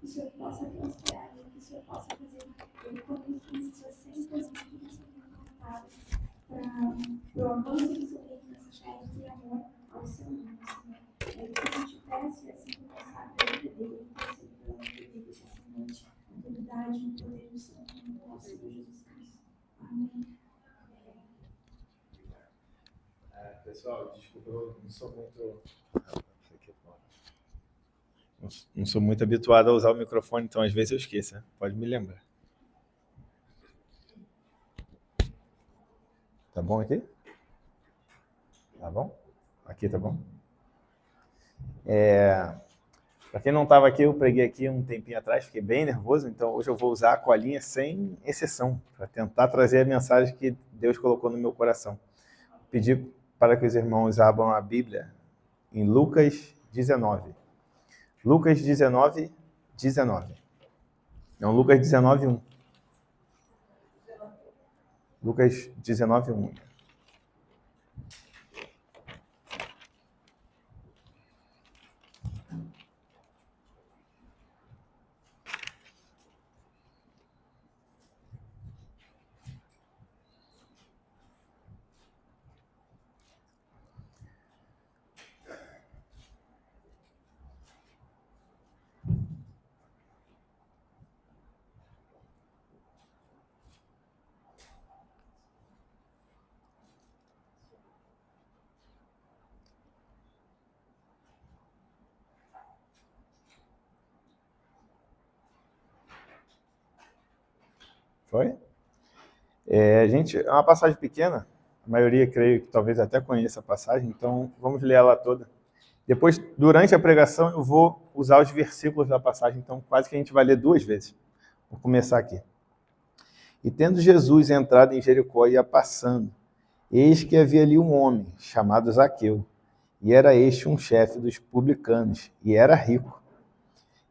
o Senhor possa prosperar, que o Senhor possa fazer ele poder fazer sempre as coisas que você tem contado para o avanço do seu reino nessa charge de amor ao seu nome, Senhor. É que a gente peça e assim que passar pela vida dele, intercede pela vida dele, essa noite, autoridade no poder do seu nome, ao Senhor Jesus Cristo. Amém. Pessoal, desculpa, eu não sou muito... Não sou muito habituado a usar o microfone, então às vezes eu esqueço, né? Pode me lembrar. Tá bom aqui? Tá bom? Aqui tá bom? Para quem não estava aqui, eu preguei aqui um tempinho atrás, fiquei bem nervoso, então hoje eu vou usar a colinha sem exceção, para tentar trazer a mensagem que Deus colocou no meu coração. Pedi para que os irmãos abram a Bíblia em Lucas 19. Lucas 19, 19. Não, Lucas 19, 1. Lucas 19, 1. Foi? É uma passagem pequena, a maioria creio que talvez até conheça a passagem, então vamos ler ela toda. Depois, durante a pregação, eu vou usar os versículos da passagem, então quase que a gente vai ler 2 vezes. Vou começar aqui. E tendo Jesus entrado em Jericó e ia passando, eis que havia ali um homem, chamado Zaqueu, e era este um chefe dos publicanos, e era rico.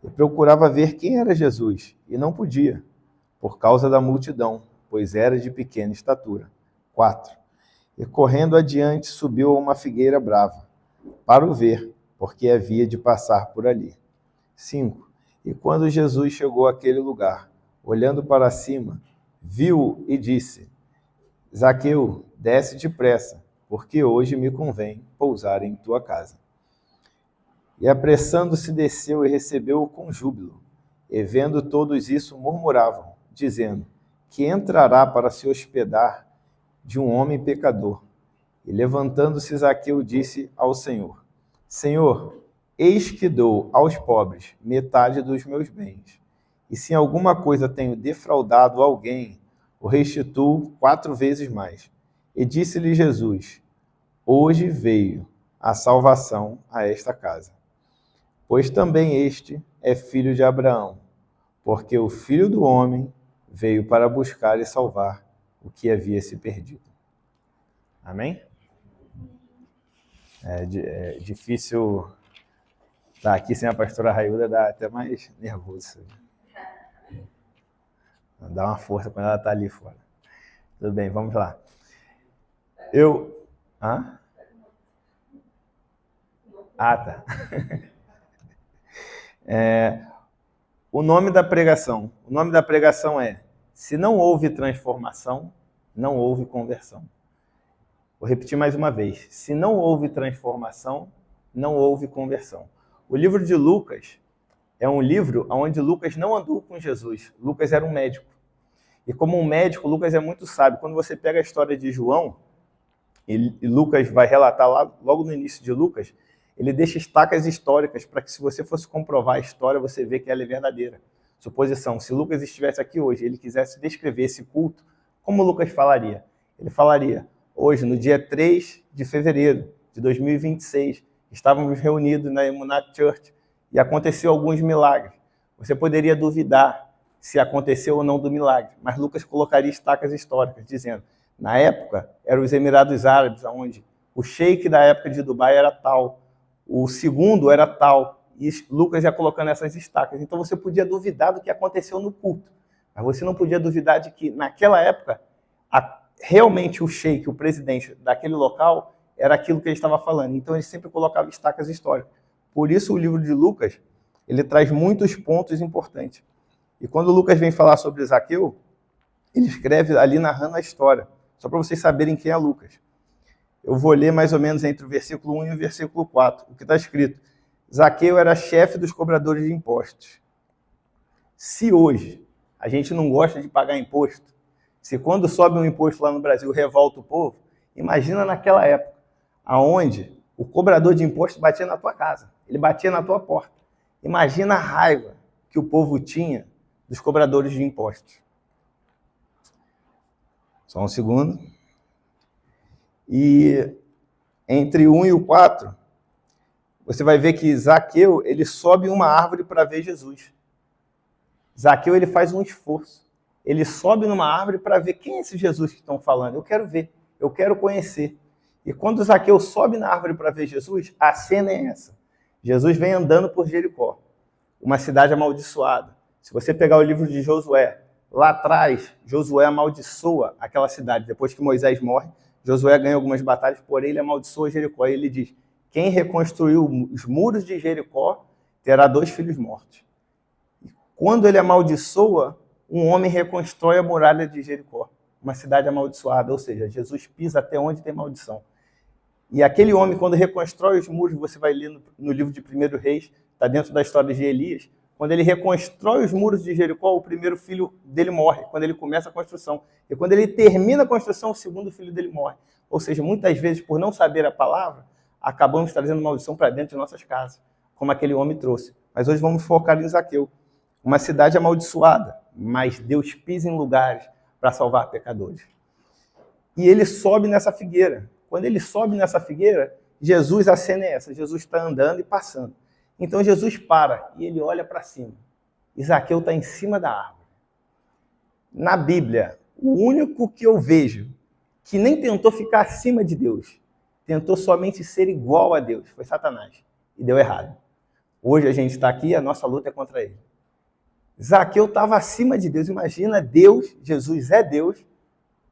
E procurava ver quem era Jesus, e não podia, por causa da multidão, pois era de pequena estatura. 4. E correndo adiante, subiu a uma figueira brava, para o ver, porque havia de passar por ali. 5. E quando Jesus chegou àquele lugar, olhando para cima, viu e disse: Zaqueu, desce depressa, porque hoje me convém pousar em tua casa. E apressando-se desceu e recebeu-o com júbilo. E vendo todos isso, murmuravam, dizendo: que entrará para se hospedar de um homem pecador. E levantando-se Zaqueu disse ao Senhor: Senhor, eis que dou aos pobres metade dos meus bens. E se em alguma coisa tenho defraudado alguém, o restituo 4 vezes mais. E disse-lhe Jesus: hoje veio a salvação a esta casa, pois também este é filho de Abraão, porque o Filho do Homem veio para buscar e salvar o que havia se perdido. Amém? É difícil estar aqui sem a pastora Railda, dá até mais nervoso. Dá uma força quando ela está ali fora. Tudo bem, vamos lá. Tá. O nome da pregação. O nome da pregação é: se não houve transformação, não houve conversão. Vou repetir mais uma vez. Se não houve transformação, não houve conversão. O livro de Lucas é um livro onde Lucas não andou com Jesus. Lucas era um médico. E como um médico, Lucas é muito sábio. Quando você pega a história de João, e Lucas vai relatar logo no início de Lucas, ele deixa estacas históricas para que, se você fosse comprovar a história, você vê que ela é verdadeira. Suposição: se Lucas estivesse aqui hoje e ele quisesse descrever esse culto, como Lucas falaria? Ele falaria: hoje, no dia 3 de fevereiro de 2026, estávamos reunidos na Emunat Church e aconteceu alguns milagres. Você poderia duvidar se aconteceu ou não do milagre, mas Lucas colocaria estacas históricas, dizendo: na época, eram os Emirados Árabes, onde o sheik da época de Dubai era tal, o segundo era tal, e Lucas ia colocando essas estacas. Então você podia duvidar do que aconteceu no culto, mas você não podia duvidar de que, naquela época, realmente o sheik, o presidente daquele local, era aquilo que ele estava falando. Então ele sempre colocava estacas históricas. Por isso o livro de Lucas ele traz muitos pontos importantes. E quando o Lucas vem falar sobre Zaqueu, ele escreve ali narrando a história, só para vocês saberem quem é Lucas. Eu vou ler mais ou menos entre o versículo 1 e o versículo 4, o que está escrito. Zaqueu era chefe dos cobradores de impostos. Se hoje a gente não gosta de pagar imposto, se quando sobe um imposto lá no Brasil revolta o povo, imagina naquela época, aonde o cobrador de imposto batia na tua casa, ele batia na tua porta. Imagina a raiva que o povo tinha dos cobradores de impostos. Só um segundo. E entre o 1 e o 4, você vai ver que Zaqueu, ele sobe uma árvore para ver Jesus. Zaqueu, ele faz um esforço. Ele sobe numa árvore para ver quem é esse Jesus que estão falando. Eu quero ver, eu quero conhecer. E quando Zaqueu sobe na árvore para ver Jesus, a cena é essa. Jesus vem andando por Jericó, uma cidade amaldiçoada. Se você pegar o livro de Josué, lá atrás, Josué amaldiçoa aquela cidade. Depois que Moisés morre, Josué ganha algumas batalhas, porém ele amaldiçoa Jericó. E ele diz, quem reconstruiu os muros de Jericó terá 2 filhos mortos. E quando ele amaldiçoa, um homem reconstrói a muralha de Jericó, uma cidade amaldiçoada. Ou seja, Jesus pisa até onde tem maldição. E aquele homem, quando reconstrói os muros, você vai ler no livro de 1 Reis, está dentro da história de Elias, quando ele reconstrói os muros de Jericó, o primeiro filho dele morre, quando ele começa a construção. E quando ele termina a construção, o segundo filho dele morre. Ou seja, muitas vezes, por não saber a palavra, acabamos trazendo maldição para dentro de nossas casas, como aquele homem trouxe. Mas hoje vamos focar em Zaqueu, uma cidade amaldiçoada, mas Deus pisa em lugares para salvar pecadores. E ele sobe nessa figueira. Quando ele sobe nessa figueira, Jesus, a cena é essa, Jesus está andando e passando. Então Jesus para e ele olha para cima. E Zaqueu está em cima da árvore. Na Bíblia, o único que eu vejo que nem tentou ficar acima de Deus, tentou somente ser igual a Deus, foi Satanás. E deu errado. Hoje a gente está aqui e a nossa luta é contra ele. Zaqueu estava acima de Deus. Imagina Deus, Jesus é Deus,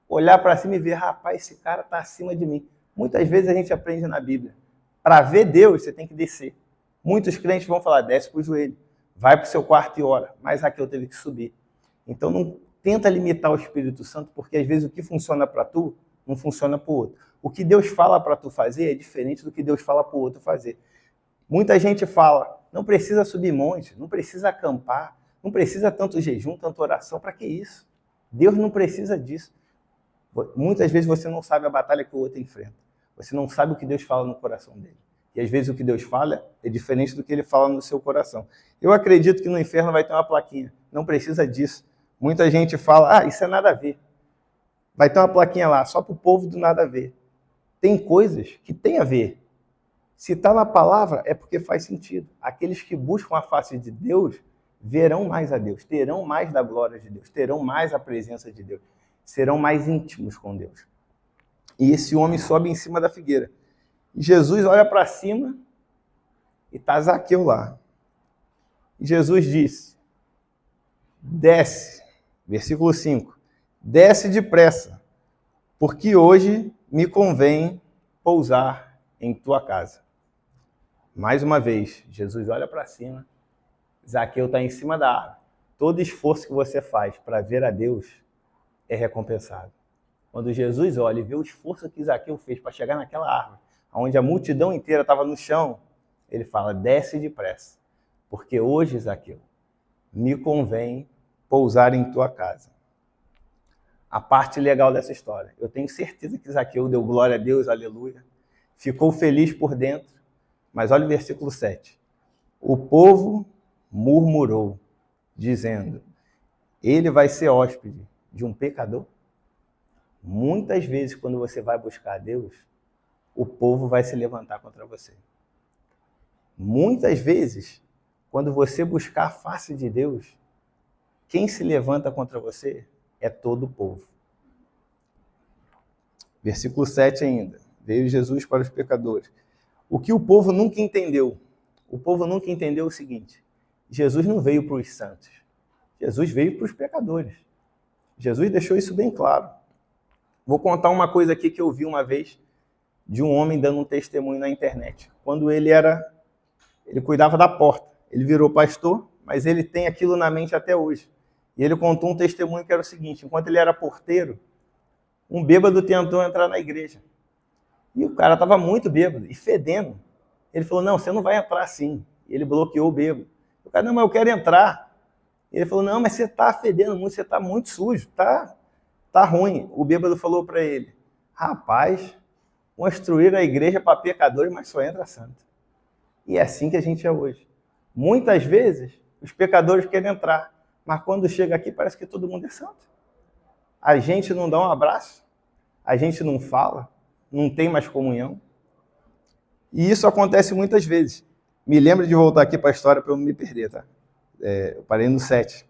olhar para cima e ver, rapaz, esse cara está acima de mim. Muitas vezes a gente aprende na Bíblia. Para ver Deus, você tem que descer. Muitos crentes vão falar, desce para o joelho, vai para o seu quarto e ora. Mas Zaqueu teve que subir. Então não tenta limitar o Espírito Santo, porque às vezes o que funciona para tu, não funciona para o outro. O que Deus fala para tu fazer é diferente do que Deus fala para o outro fazer. Muita gente fala, não precisa subir monte, não precisa acampar, não precisa tanto jejum, tanta oração. Para que isso? Deus não precisa disso. Muitas vezes você não sabe a batalha que o outro enfrenta. Você não sabe o que Deus fala no coração dele. E às vezes o que Deus fala é diferente do que ele fala no seu coração. Eu acredito que no inferno vai ter uma plaquinha. Não precisa disso. Muita gente fala, isso é nada a ver. Vai ter uma plaquinha lá, só para o povo do nada a ver. Tem coisas que tem a ver. Se está na palavra, é porque faz sentido. Aqueles que buscam a face de Deus, verão mais a Deus, terão mais da glória de Deus, terão mais a presença de Deus, serão mais íntimos com Deus. E esse homem sobe em cima da figueira. E Jesus olha para cima e está Zaqueu lá. E Jesus disse, desce, versículo 5, desce depressa, porque hoje me convém pousar em tua casa. Mais uma vez, Jesus olha para cima, Zaqueu está em cima da árvore. Todo esforço que você faz para ver a Deus é recompensado. Quando Jesus olha e vê o esforço que Zaqueu fez para chegar naquela árvore, onde a multidão inteira estava no chão, ele fala, desce depressa, porque hoje, Zaqueu, me convém pousar em tua casa. A parte legal dessa história, eu tenho certeza que Zaqueu deu glória a Deus, aleluia, ficou feliz por dentro, mas olha o versículo 7. O povo murmurou, dizendo, ele vai ser hóspede de um pecador? Muitas vezes, quando você vai buscar a Deus, o povo vai se levantar contra você. Muitas vezes, quando você buscar a face de Deus, quem se levanta contra você é todo o povo. Versículo 7 ainda. Veio Jesus para os pecadores. O que o povo nunca entendeu? O povo nunca entendeu o seguinte, Jesus não veio para os santos. Jesus veio para os pecadores. Jesus deixou isso bem claro. Vou contar uma coisa aqui que eu vi uma vez de um homem dando um testemunho na internet. Quando ele cuidava da porta. ele virou pastor, mas ele tem aquilo na mente até hoje. E ele contou um testemunho que era o seguinte: enquanto ele era porteiro, um bêbado tentou entrar na igreja. E o cara estava muito bêbado e fedendo. Ele falou: não, você não vai entrar assim. E ele bloqueou o bêbado. O cara: não, mas eu quero entrar. Ele falou: não, mas você está fedendo muito, você está muito sujo, tá ruim. O bêbado falou para ele: rapaz, construir a igreja para pecadores, mas só entra santo. E é assim que a gente é hoje. Muitas vezes, os pecadores querem entrar, mas quando chega aqui parece que todo mundo é santo. A gente não dá um abraço, a gente não fala, não tem mais comunhão. E isso acontece muitas vezes. Me lembro de voltar aqui para a história para eu não me perder, tá? Eu parei no 7.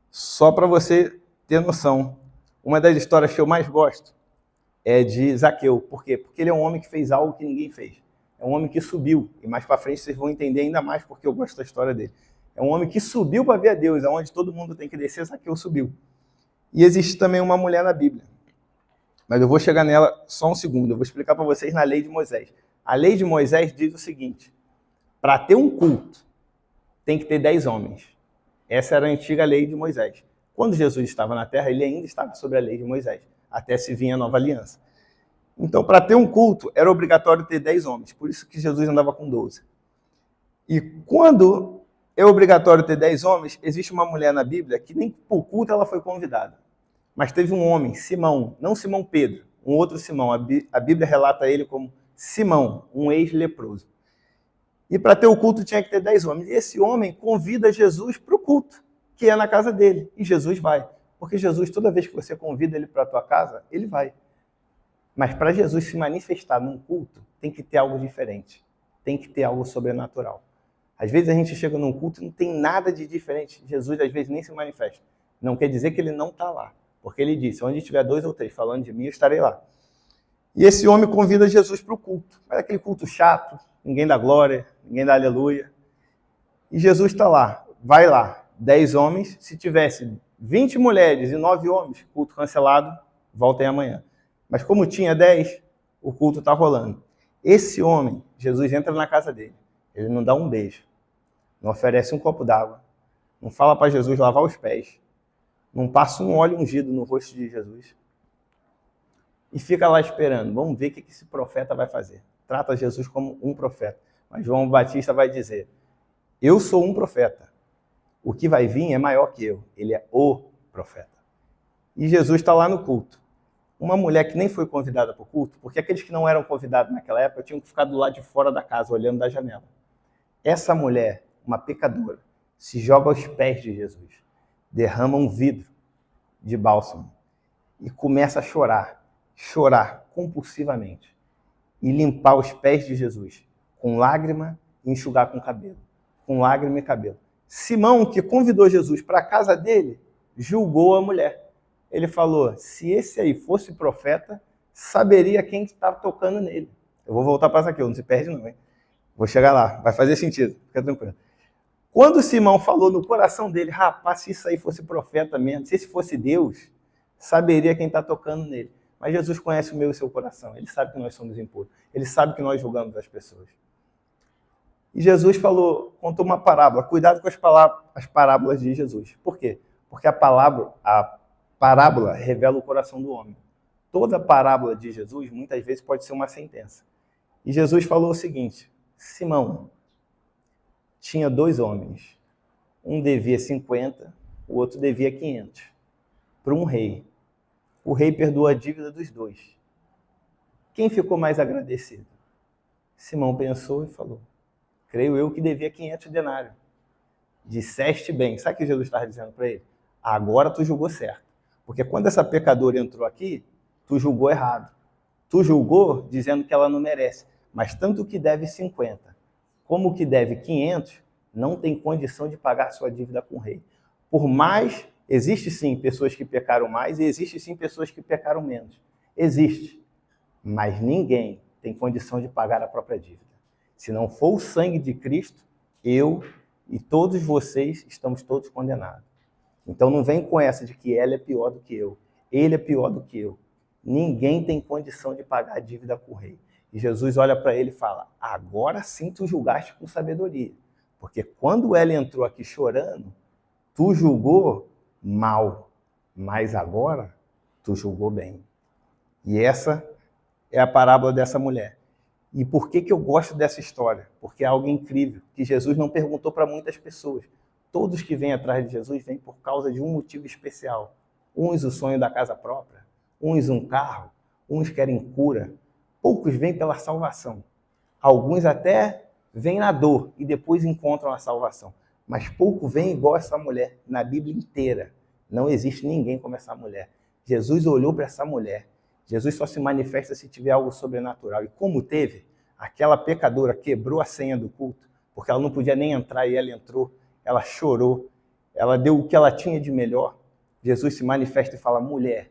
Só para você ter noção, uma das histórias que eu mais gosto é de Zaqueu. Por quê? Porque ele é um homem que fez algo que ninguém fez. É um homem que subiu. E mais para frente vocês vão entender ainda mais porque eu gosto da história dele. É um homem que subiu para ver a Deus, aonde todo mundo tem que descer, Zaqueu subiu. E existe também uma mulher na Bíblia. Mas eu vou chegar nela só um segundo. Eu vou explicar para vocês na lei de Moisés. A lei de Moisés diz o seguinte: para ter um culto, tem que ter 10 homens. Essa era a antiga lei de Moisés. Quando Jesus estava na terra, ele ainda estava sob a lei de Moisés, até se vir a nova aliança. Então, para ter um culto, era obrigatório ter 10 homens. Por isso que Jesus andava com 12. E quando é obrigatório ter 10 homens, existe uma mulher na Bíblia que nem para o culto ela foi convidada. Mas teve um homem, Simão, não Simão Pedro, um outro Simão. A Bíblia relata ele como Simão, um ex-leproso. E para ter o culto tinha que ter 10 homens. E esse homem convida Jesus para o culto, que é na casa dele. E Jesus vai. Porque Jesus, toda vez que você convida ele para a tua casa, ele vai. Mas para Jesus se manifestar num culto, tem que ter algo diferente. Tem que ter algo sobrenatural. Às vezes a gente chega num culto e não tem nada de diferente. Jesus às vezes nem se manifesta. Não quer dizer que ele não está lá. Porque ele disse: onde tiver 2 ou 3 falando de mim, eu estarei lá. E esse homem convida Jesus para o culto. Mas aquele culto chato, ninguém dá glória, ninguém dá aleluia. E Jesus está lá, vai lá, 10 homens. Se tivesse 20 mulheres e 9 homens, culto cancelado, voltem amanhã. Mas como tinha 10, o culto está rolando. Esse homem, Jesus entra na casa dele. Ele não dá um beijo, não oferece um copo d'água, não fala para Jesus lavar os pés, não passa um óleo ungido no rosto de Jesus. E fica lá esperando. Vamos ver o que esse profeta vai fazer. Trata Jesus como um profeta. Mas João Batista vai dizer: eu sou um profeta. O que vai vir é maior que eu. Ele é o profeta. E Jesus está lá no culto. Uma mulher que nem foi convidada para o culto, porque aqueles que não eram convidados naquela época tinham que ficar do lado de fora da casa, olhando da janela. Essa mulher, uma pecadora, se joga aos pés de Jesus, derrama um vidro de bálsamo e começa a chorar compulsivamente e limpar os pés de Jesus com lágrima e enxugar com cabelo, com lágrima e cabelo. Simão, que convidou Jesus para a casa dele, julgou a mulher. Ele falou: se esse aí fosse profeta, saberia quem estava tocando nele. Eu vou voltar para Zaqueu, não se perde não, hein? Vou chegar lá, vai fazer sentido, fica tranquilo. Quando Simão falou no coração dele: rapaz, se isso aí fosse profeta mesmo, se esse fosse Deus, saberia quem está tocando nele. Mas Jesus conhece o meu e o seu coração. Ele sabe que nós somos impuros. Ele sabe que nós julgamos as pessoas. E Jesus contou uma parábola. Cuidado com as parábolas de Jesus. Por quê? Porque a parábola revela o coração do homem. Toda parábola de Jesus, muitas vezes, pode ser uma sentença. E Jesus falou o seguinte: Simão, tinha 2 homens. Um devia 50, o outro devia 500. Para um rei. O rei perdoou a dívida dos 2. Quem ficou mais agradecido? Simão pensou e falou: creio eu que devia 500 denários. Disseste bem. Sabe o que Jesus estava dizendo para ele? Agora tu julgou certo. Porque quando essa pecadora entrou aqui, tu julgou errado. Tu julgou dizendo que ela não merece. Mas tanto que deve 50, como o que deve 500, não tem condição de pagar sua dívida com o rei. Por mais, existe sim pessoas que pecaram mais e existe sim pessoas que pecaram menos. Existe. Mas ninguém tem condição de pagar a própria dívida. Se não for o sangue de Cristo, eu e todos vocês estamos todos condenados. Então não vem com essa de que ela é pior do que eu, ele é pior do que eu. Ninguém tem condição de pagar a dívida com o rei. E Jesus olha para ele e fala: agora sim tu julgaste com sabedoria. Porque quando ela entrou aqui chorando, tu julgou mal, mas agora tu julgou bem. E essa é a parábola dessa mulher. E por que eu gosto dessa história? Porque é algo incrível, que Jesus não perguntou para muitas pessoas. Todos que vêm atrás de Jesus vêm por causa de um motivo especial. Uns o sonho da casa própria, uns um carro, uns querem cura. Poucos vêm pela salvação. Alguns até vêm na dor e depois encontram a salvação. Mas pouco vem igual essa mulher. Na Bíblia inteira não existe ninguém como essa mulher. Jesus olhou para essa mulher. Jesus só se manifesta se tiver algo sobrenatural. E como teve, aquela pecadora quebrou a senha do culto, porque ela não podia nem entrar e ela entrou. Ela chorou. Ela deu o que ela tinha de melhor. Jesus se manifesta e fala: mulher,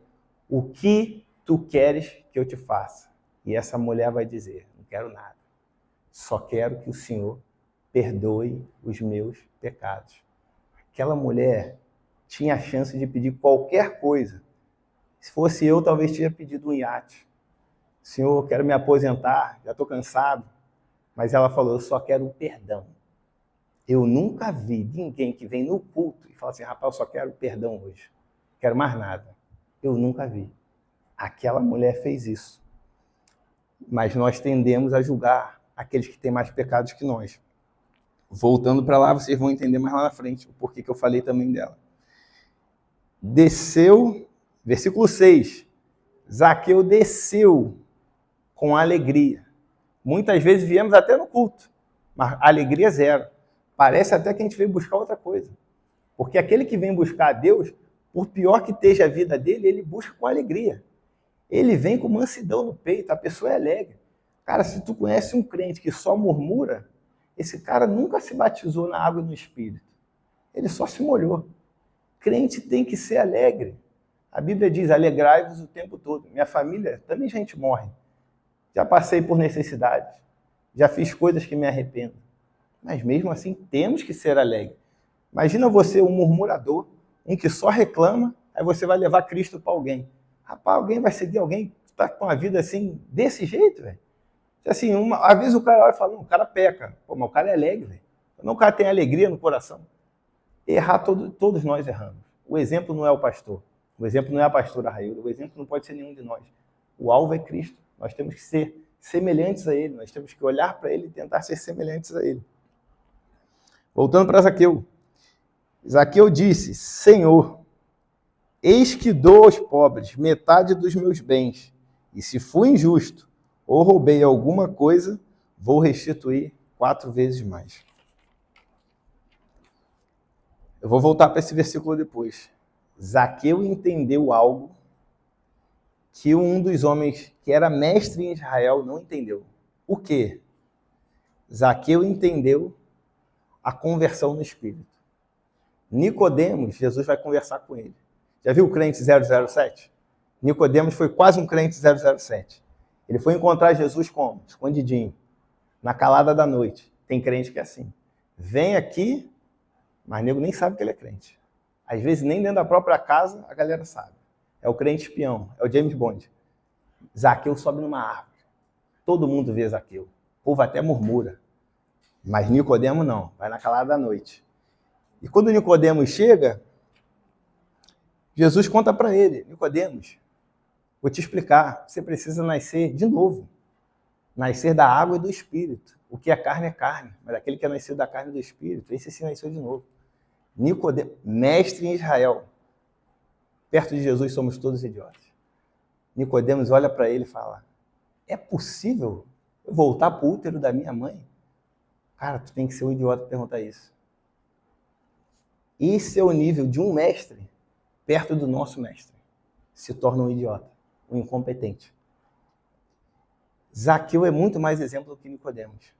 o que tu queres que eu te faça? E essa mulher vai dizer: não quero nada. Só quero que o Senhor perdoe os meus pecados. Aquela mulher tinha a chance de pedir qualquer coisa. Se fosse eu, talvez tinha pedido um iate. Senhor, eu quero me aposentar, já estou cansado. Mas ela falou: eu só quero o perdão. Eu nunca vi ninguém que vem no culto e fala assim: rapaz, eu só quero perdão hoje. Não quero mais nada. Eu nunca vi. Aquela mulher fez isso. Mas nós tendemos a julgar aqueles que têm mais pecados que nós. Voltando para lá, vocês vão entender mais lá na frente o porquê que eu falei também dela. Desceu, versículo 6. Zaqueu desceu com alegria. Muitas vezes viemos até no culto, mas alegria zero. Parece até que a gente veio buscar outra coisa. Porque aquele que vem buscar a Deus, por pior que esteja a vida dele, ele busca com alegria. Ele vem com mansidão no peito, a pessoa é alegre. Cara, se tu conhece um crente que só murmura, esse cara nunca se batizou na água e no Espírito. Ele só se molhou. Crente tem que ser alegre. A Bíblia diz: alegrai-vos o tempo todo. Minha família, também gente morre. Já passei por necessidades. Já fiz coisas que me arrependo. Mas mesmo assim, temos que ser alegres. Imagina você, um murmurador, um que só reclama, aí você vai levar Cristo para alguém. Rapaz, alguém vai seguir alguém que está com a vida assim, desse jeito, velho? Assim, às vezes o cara olha e fala: não, o cara peca. Pô, mas o cara é alegre, velho. Não, o cara tem alegria no coração. Errar, todos nós erramos. O exemplo não é o pastor. O exemplo não é a pastora Railda. O exemplo não pode ser nenhum de nós. O alvo é Cristo. Nós temos que ser semelhantes a Ele. Nós temos que olhar para Ele e tentar ser semelhantes a Ele. Voltando para Zaqueu. Zaqueu disse: Senhor, eis que dou aos pobres metade dos meus bens, e se fui injusto ou roubei alguma coisa, vou restituir 4 vezes mais. Eu vou voltar para esse versículo depois. Zaqueu entendeu algo que um dos homens que era mestre em Israel não entendeu. O quê? Zaqueu entendeu a conversão no Espírito. Nicodemos, Jesus vai conversar com ele. Já viu o crente 007? Nicodemos foi quase um crente 007. Ele foi encontrar Jesus como? Escondidinho, na calada da noite. Tem crente que é assim. Vem aqui, mas nego nem sabe que ele é crente. Às vezes nem dentro da própria casa a galera sabe. É o crente espião, é o James Bond. Zaqueu sobe numa árvore. Todo mundo vê Zaqueu. O povo até murmura. Mas Nicodemo não, vai na calada da noite. E quando Nicodemos chega, Jesus conta para ele: Nicodemos, vou te explicar, você precisa nascer de novo. Nascer da água e do Espírito. O que é carne, mas aquele que é nascido da carne e do Espírito, esse sim nasceu de novo. Nicodemos, mestre em Israel. Perto de Jesus somos todos idiotas. Nicodemos olha para ele e fala: é possível eu voltar para o útero da minha mãe? Cara, tu tem que ser um idiota para perguntar isso. Esse é o nível de um mestre perto do nosso mestre. Se torna um idiota, um incompetente. Zaqueu é muito mais exemplo do que Nicodemos.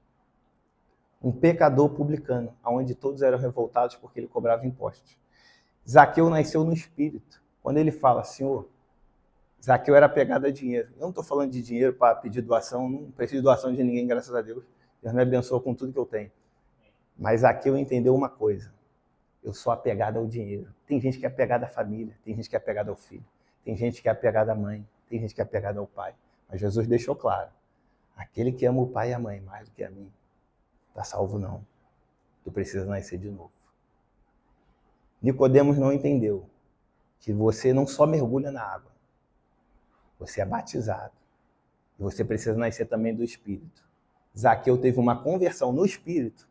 Um pecador publicano, onde todos eram revoltados porque ele cobrava impostos. Zaqueu nasceu no Espírito. Quando ele fala: Senhor, Zaqueu era apegado a dinheiro. Eu não estou falando de dinheiro para pedir doação, não preciso de doação de ninguém, graças a Deus. Deus me abençoou com tudo que eu tenho. Mas Zaqueu entendeu uma coisa: eu sou apegado ao dinheiro. Tem gente que é apegada à família, tem gente que é apegada ao filho, tem gente que é apegada à mãe, tem gente que é apegada ao pai. Mas Jesus deixou claro: aquele que ama o pai e a mãe mais do que a mim, está salvo não. Tu precisa nascer de novo. Nicodemos não entendeu que você não só mergulha na água, você é batizado. E você precisa nascer também do Espírito. Zaqueu teve uma conversão no Espírito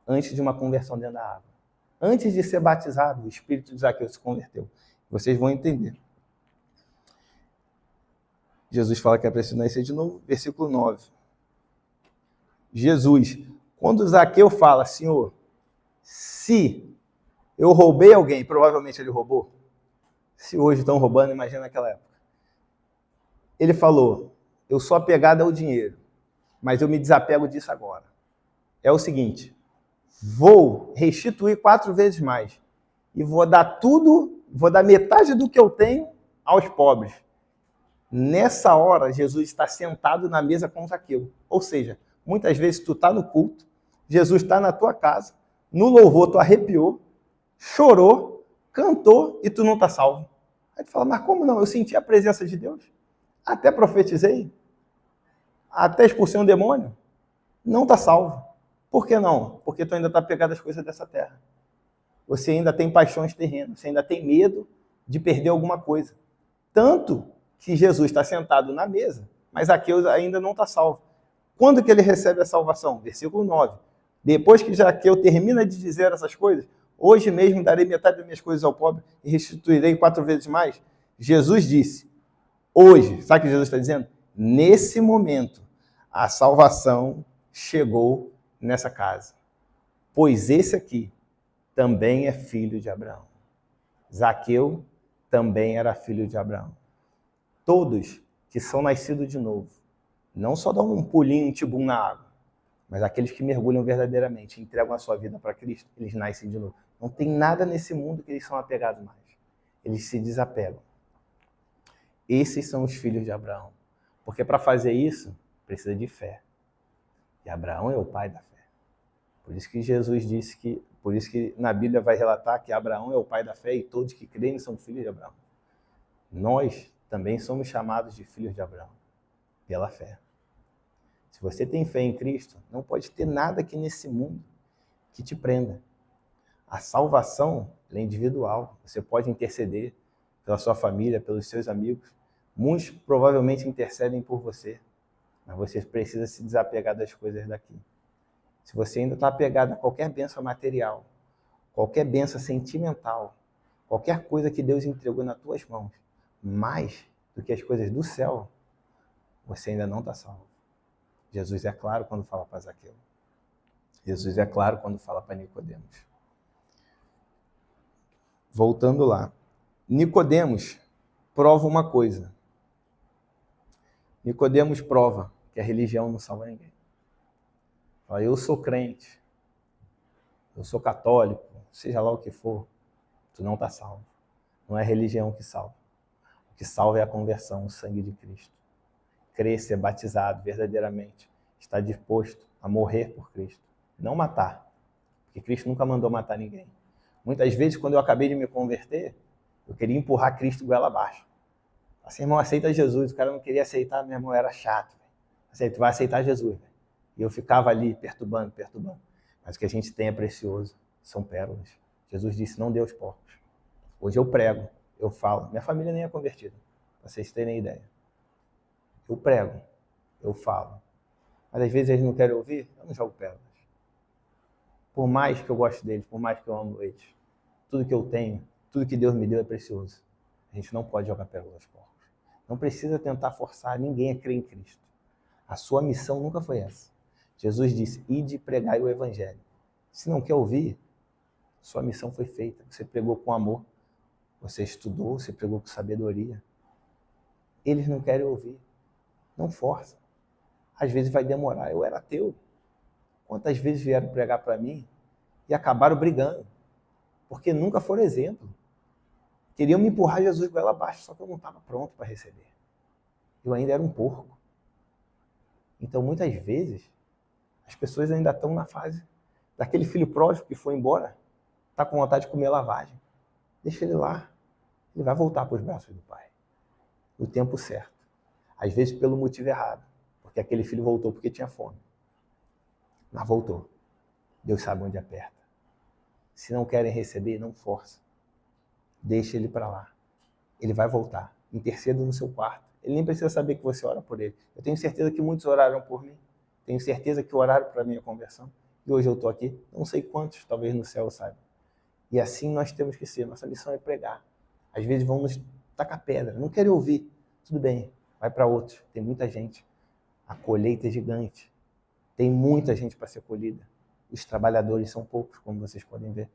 antes de uma conversão dentro da água. Antes de ser batizado, o Espírito de Zaqueu se converteu. Vocês vão entender. Jesus fala que é preciso nascer de novo. Versículo 9. Jesus, quando Zaqueu fala, Senhor, se eu roubei alguém, provavelmente ele roubou. Se hoje estão roubando, imagina naquela época. Ele falou, eu sou apegado ao dinheiro, mas eu me desapego disso agora. É o seguinte, vou restituir 4 vezes mais e vou dar metade do que eu tenho aos pobres. Nessa hora, Jesus está sentado na mesa com Zaqueu. Ou seja, muitas vezes tu está no culto, Jesus está na tua casa, no louvor tu arrepiou, chorou, cantou e tu não está salvo. Aí tu fala, mas como não? Eu senti a presença de Deus. Até profetizei. Até expulsei um demônio. Não está salvo. Por que não? Porque tu ainda está pegado às coisas dessa terra. Você ainda tem paixões terrenas. Você ainda tem medo de perder alguma coisa. Tanto que Jesus está sentado na mesa, mas Zaqueu ainda não está salvo. Quando que ele recebe a salvação? Versículo 9. Depois que Zaqueu termina de dizer essas coisas, hoje mesmo darei metade das minhas coisas ao pobre e restituirei 4 vezes mais. Jesus disse, hoje, sabe o que Jesus está dizendo? Nesse momento, a salvação chegou nessa casa. Pois esse aqui também é filho de Abraão. Zaqueu também era filho de Abraão. Todos que são nascidos de novo, não só dão um pulinho, um tibum na água, mas aqueles que mergulham verdadeiramente, entregam a sua vida para Cristo, eles nascem de novo. Não tem nada nesse mundo que eles são apegados mais. Eles se desapegam. Esses são os filhos de Abraão. Porque para fazer isso, precisa de fé. E Abraão é o pai da fé. Por isso que Jesus disse que, por isso que na Bíblia vai relatar que Abraão é o pai da fé e todos que creem são filhos de Abraão. Nós também somos chamados de filhos de Abraão, pela fé. Se você tem fé em Cristo, não pode ter nada aqui nesse mundo que te prenda. A salvação é individual. Você pode interceder pela sua família, pelos seus amigos. Muitos provavelmente intercedem por você, mas você precisa se desapegar das coisas daqui. Se você ainda está apegado a qualquer bênção material, qualquer bênção sentimental, qualquer coisa que Deus entregou nas tuas mãos, mais do que as coisas do céu, você ainda não está salvo. Jesus é claro quando fala para Zaqueu. Jesus é claro quando fala para Nicodemos. Voltando lá. Nicodemos prova uma coisa. Nicodemos prova que a religião não salva ninguém. Fala, eu sou crente, eu sou católico, seja lá o que for, tu não está salvo. Não é a religião que salva. O que salva é a conversão, o sangue de Cristo. Crer, ser batizado verdadeiramente, estar disposto a morrer por Cristo. Não matar, porque Cristo nunca mandou matar ninguém. Muitas vezes, quando eu acabei de me converter, eu queria empurrar Cristo goela abaixo. Assim, irmão, aceita Jesus. O cara não queria aceitar, meu irmão, era chato. Assim, tu vai aceitar Jesus. Véio. E eu ficava ali, perturbando. Mas o que a gente tem é precioso, são pérolas. Jesus disse, não dê aos porcos. Hoje eu prego, eu falo. Minha família nem é convertida, para vocês terem ideia. Eu prego, eu falo. Mas às vezes eles não querem ouvir, eu não jogo pérolas. Por mais que eu goste deles, por mais que eu amo eles, tudo que eu tenho, tudo que Deus me deu é precioso. A gente não pode jogar pérolas aos porcos. Não precisa tentar forçar ninguém a crer em Cristo. A sua missão nunca foi essa. Jesus disse, ide pregai o evangelho. Se não quer ouvir, sua missão foi feita. Você pregou com amor, você estudou, você pregou com sabedoria. Eles não querem ouvir. Não força. Às vezes vai demorar. Eu era ateu. Quantas vezes vieram pregar para mim e acabaram brigando? Porque nunca foram exemplo. Queriam me empurrar Jesus goela abaixo, só que eu não estava pronto para receber. Eu ainda era um porco. Então, muitas vezes, as pessoas ainda estão na fase daquele filho pródigo que foi embora, está com vontade de comer lavagem. Deixa ele lá. Ele vai voltar para os braços do pai. No tempo certo. Às vezes pelo motivo errado. Porque aquele filho voltou porque tinha fome. Mas voltou. Deus sabe onde aperta. Se não querem receber, não força. Deixa ele para lá. Ele vai voltar. Interceda no seu quarto. Ele nem precisa saber que você ora por ele. Eu tenho certeza que muitos oraram por mim. Tenho certeza que oraram para a minha conversão. E hoje eu estou aqui. Não sei quantos, talvez no céu saibam. E assim nós temos que ser. Nossa missão é pregar. Às vezes vão nos tacar pedra. Não querem ouvir. Tudo bem. Vai para outros. Tem muita gente. A colheita é gigante. Tem muita gente para ser colhida. Os trabalhadores são poucos, como vocês podem ver.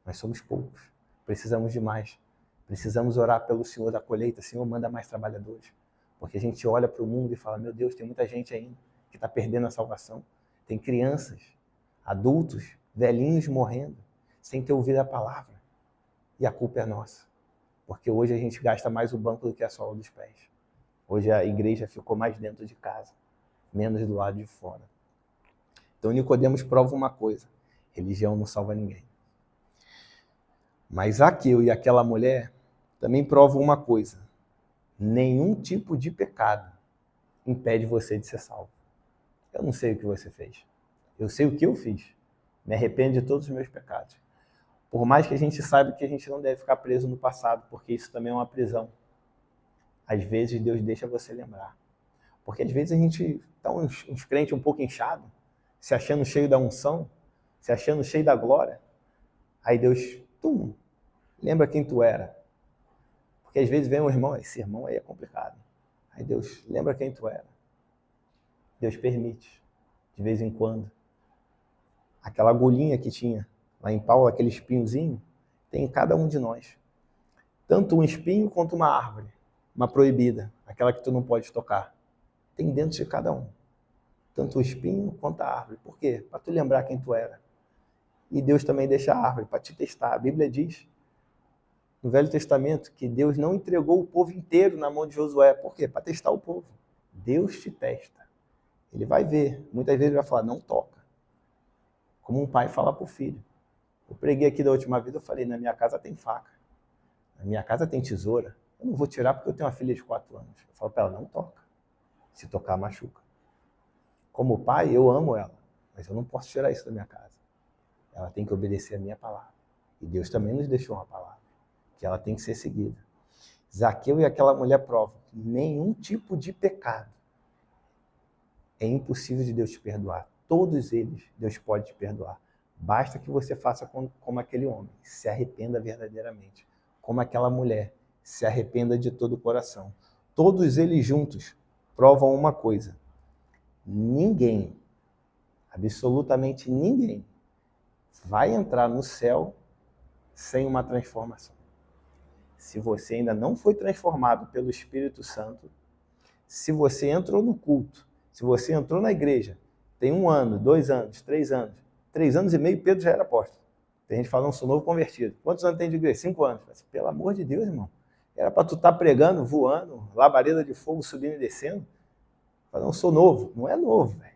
Nós somos poucos. Precisamos de mais. Precisamos orar pelo Senhor da colheita. Senhor, manda mais trabalhadores. Porque a gente olha para o mundo e fala, meu Deus, tem muita gente ainda que está perdendo a salvação. Tem crianças, adultos, velhinhos morrendo, sem ter ouvido a palavra. E a culpa é nossa. Porque hoje a gente gasta mais o banco do que a sola dos pés. Hoje a igreja ficou mais dentro de casa, menos do lado de fora. Então Nicodemos prova uma coisa: religião não salva ninguém. Mas Zaqueu e aquela mulher também provam uma coisa: nenhum tipo de pecado impede você de ser salvo. Eu não sei o que você fez. Eu sei o que eu fiz. Me arrependo de todos os meus pecados. Por mais que a gente saiba que a gente não deve ficar preso no passado, porque isso também é uma prisão. Às vezes Deus deixa você lembrar. Porque às vezes a gente está uns crentes um pouco inchado, se achando cheio da unção, se achando cheio da glória. Aí Deus, lembra quem tu era. Porque às vezes vem um irmão, esse irmão aí é complicado. Aí Deus, lembra quem tu era. Deus permite, de vez em quando. Aquela agulhinha que tinha lá em Paulo, aquele espinhozinho, tem em cada um de nós. Tanto um espinho quanto uma árvore, uma proibida, aquela que tu não pode tocar. Tem dentro de cada um. Tanto o espinho quanto a árvore. Por quê? Para tu lembrar quem tu era. E Deus também deixa a árvore para te testar. A Bíblia diz, no Velho Testamento, que Deus não entregou o povo inteiro na mão de Josué. Por quê? Para testar o povo. Deus te testa. Ele vai ver. Muitas vezes ele vai falar, não toca. Como um pai fala para o filho. Eu preguei aqui da última vez, eu falei, na minha casa tem faca. Na minha casa tem tesoura. Eu não vou tirar porque eu tenho uma filha de 4 anos. Eu falo para ela, não toca. Se tocar, machuca. Como pai, eu amo ela, mas eu não posso tirar isso da minha casa. Ela tem que obedecer a minha palavra. E Deus também nos deixou uma palavra, que ela tem que ser seguida. Zaqueu e aquela mulher provam que nenhum tipo de pecado é impossível de Deus te perdoar. Todos eles, Deus pode te perdoar. Basta que você faça como aquele homem, se arrependa verdadeiramente. Como aquela mulher, se arrependa de todo o coração. Todos eles juntos provam uma coisa: ninguém, absolutamente ninguém, vai entrar no céu sem uma transformação. Se você ainda não foi transformado pelo Espírito Santo, se você entrou no culto, se você entrou na igreja, tem 1 ano, 2 anos, 3 anos, 3 anos e meio, Pedro já era apóstolo. Tem gente falando, sou novo convertido. Quantos anos tem de igreja? 5 anos. Pelo amor de Deus, irmão. Era para tu estar pregando, voando, labareda de fogo subindo e descendo. Fala, não, sou novo. Não é novo, velho.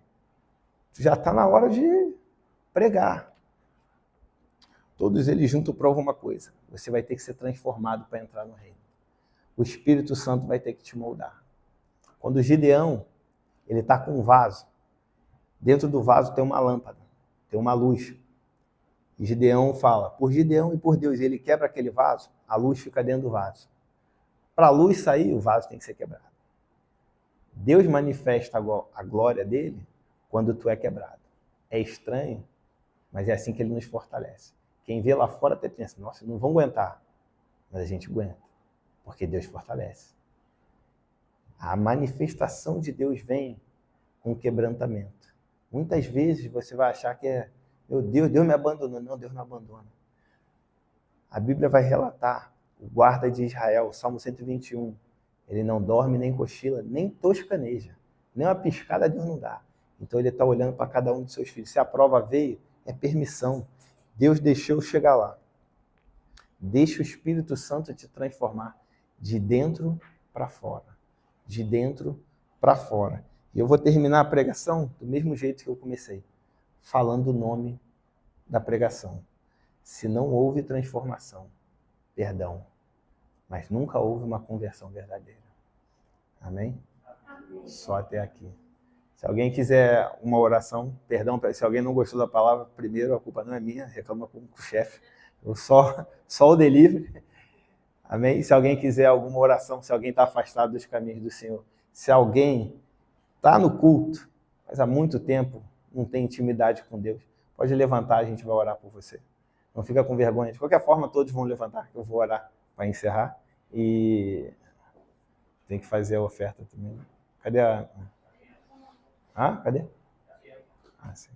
Tu já está na hora de pregar. Todos eles juntos provam uma coisa: você vai ter que ser transformado para entrar no reino. O Espírito Santo vai ter que te moldar. Quando Gideão, ele está com um vaso, dentro do vaso tem uma lâmpada, tem uma luz. E Gideão fala, por Gideão e por Deus, ele quebra aquele vaso, a luz fica dentro do vaso. Para a luz sair, o vaso tem que ser quebrado. Deus manifesta a glória dele quando tu é quebrado. É estranho, mas é assim que ele nos fortalece. Quem vê lá fora até pensa, nossa, não vão aguentar. Mas a gente aguenta, porque Deus fortalece. A manifestação de Deus vem com quebrantamento. Muitas vezes você vai achar que é, meu Deus, Deus me abandonou. Não, Deus não abandona. A Bíblia vai relatar, o guarda de Israel, Salmo 121, ele não dorme, nem cochila, nem toscaneja. Nem uma piscada Deus não dá. Então ele está olhando para cada um de seus filhos. Se a prova veio, é permissão. Deus deixou chegar lá. Deixa o Espírito Santo te transformar de dentro para fora. De dentro para fora. E eu vou terminar a pregação do mesmo jeito que eu comecei, falando o nome da pregação. Se não houve transformação, perdão, mas nunca houve uma conversão verdadeira. Amém? Amém. Só até aqui. Se alguém quiser uma oração, perdão, se alguém não gostou da palavra, primeiro, a culpa não é minha, reclama com o chefe. Eu só o delivery. Amém? Se alguém quiser alguma oração, se alguém está afastado dos caminhos do Senhor, se alguém está no culto, mas há muito tempo não tem intimidade com Deus, pode levantar, a gente vai orar por você. Não fica com vergonha. De qualquer forma, todos vão levantar, eu vou orar para encerrar. E tem que fazer a oferta também. Cadê a... Ah, cadê? Ah, sim.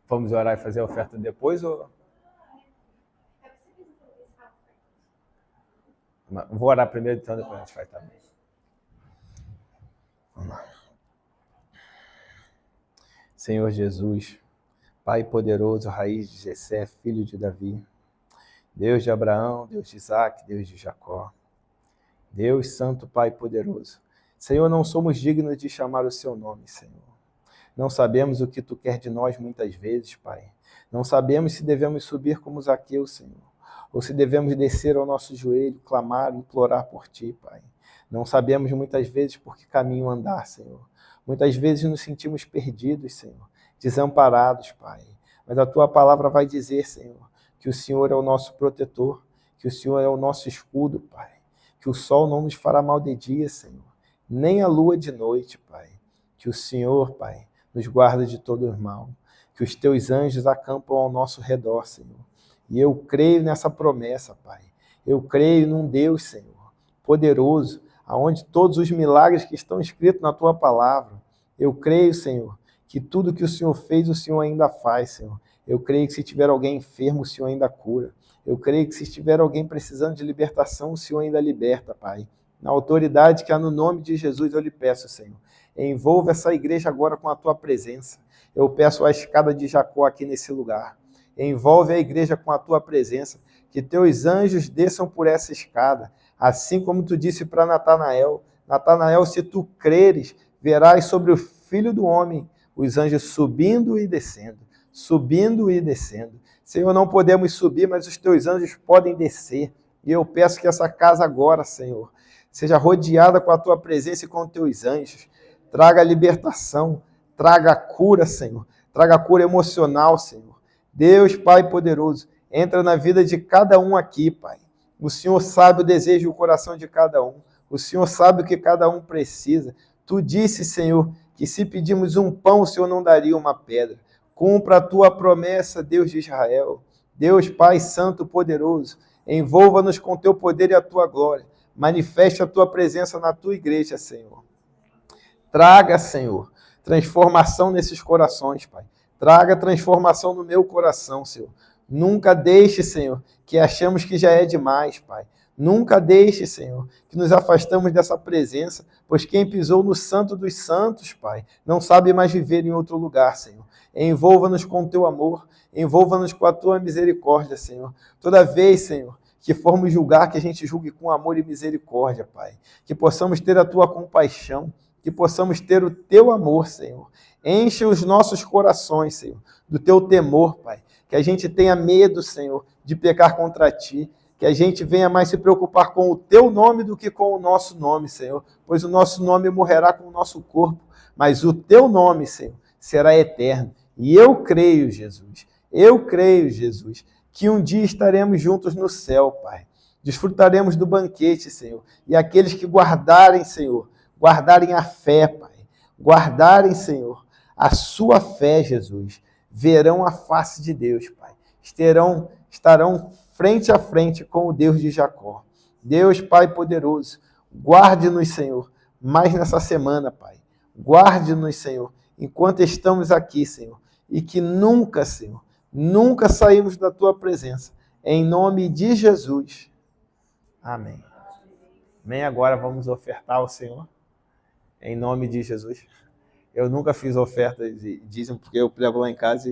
Vamos orar e fazer a oferta depois ou... Vou orar primeiro, então depois a gente faz também. Vamos lá. Senhor Jesus, Pai poderoso, raiz de Jessé, filho de Davi, Deus de Abraão, Deus de Isaac, Deus de Jacó, Deus santo, Pai poderoso. Senhor, não somos dignos de chamar o seu nome, Senhor. Não sabemos o que tu quer de nós muitas vezes, Pai. Não sabemos se devemos subir como Zaqueu, Senhor, ou se devemos descer ao nosso joelho, clamar, implorar por ti, Pai. Não sabemos muitas vezes por que caminho andar, Senhor. Muitas vezes nos sentimos perdidos, Senhor, desamparados, Pai. Mas a tua palavra vai dizer, Senhor, que o Senhor é o nosso protetor, que o Senhor é o nosso escudo, Pai. Que o sol não nos fará mal de dia, Senhor, nem a lua de noite, Pai. Que o Senhor, Pai, nos guarda de todo o mal. Que os teus anjos acampam ao nosso redor, Senhor. E eu creio nessa promessa, Pai. Eu creio num Deus, Senhor, poderoso, aonde todos os milagres que estão escritos na tua palavra. Eu creio, Senhor, que tudo que o Senhor fez, o Senhor ainda faz, Senhor. Eu creio que se tiver alguém enfermo, o Senhor ainda cura. Eu creio que se estiver alguém precisando de libertação, o Senhor ainda liberta, Pai. Na autoridade que há no nome de Jesus, eu lhe peço, Senhor. Envolva essa igreja agora com a tua presença. Eu peço a escada de Jacó aqui nesse lugar. Envolve a igreja com a tua presença. Que teus anjos desçam por essa escada. Assim como tu disse para Natanael. Natanael, se tu creres, verás sobre o Filho do Homem os anjos subindo e descendo. Subindo e descendo. Senhor, não podemos subir, mas os teus anjos podem descer. E eu peço que essa casa agora, Senhor, seja rodeada com a tua presença e com os teus anjos. Traga libertação, traga cura, Senhor. Traga cura emocional, Senhor. Deus, Pai poderoso, entra na vida de cada um aqui, Pai. O Senhor sabe o desejo e o coração de cada um. O Senhor sabe o que cada um precisa. Tu disse, Senhor, que se pedimos um pão, o Senhor não daria uma pedra. Cumpra a tua promessa, Deus de Israel. Deus, Pai Santo, poderoso, envolva-nos com teu poder e a tua glória. Manifeste a tua presença na tua igreja, Senhor. Traga, Senhor, transformação nesses corações, Pai. Traga transformação no meu coração, Senhor. Nunca deixe, Senhor, que achamos que já é demais, Pai. Nunca deixe, Senhor, que nos afastamos dessa presença, pois quem pisou no santo dos santos, Pai, não sabe mais viver em outro lugar, Senhor. Envolva-nos com o teu amor, envolva-nos com a tua misericórdia, Senhor. Toda vez, Senhor, que formos julgar, que a gente julgue com amor e misericórdia, Pai. Que possamos ter a tua compaixão, que possamos ter o teu amor, Senhor. Enche os nossos corações, Senhor, do teu temor, Pai. Que a gente tenha medo, Senhor, de pecar contra ti. Que a gente venha mais se preocupar com o teu nome do que com o nosso nome, Senhor. Pois o nosso nome morrerá com o nosso corpo, mas o teu nome, Senhor, será eterno. E eu creio, Jesus, que um dia estaremos juntos no céu, Pai. Desfrutaremos do banquete, Senhor. E aqueles que guardarem, Senhor, guardarem a fé, Pai. Guardarem, Senhor, a sua fé, Jesus, verão a face de Deus, Pai. Estarão frente a frente com o Deus de Jacó. Deus, Pai poderoso, guarde-nos, Senhor, mais nessa semana, Pai. Guarde-nos, Senhor, enquanto estamos aqui, Senhor. E que nunca, Senhor, nunca saímos da tua presença. Em nome de Jesus. Amém. Amém. Agora vamos ofertar ao Senhor. Em nome de Jesus. Eu nunca fiz oferta de dízimo, porque eu prego lá em casa e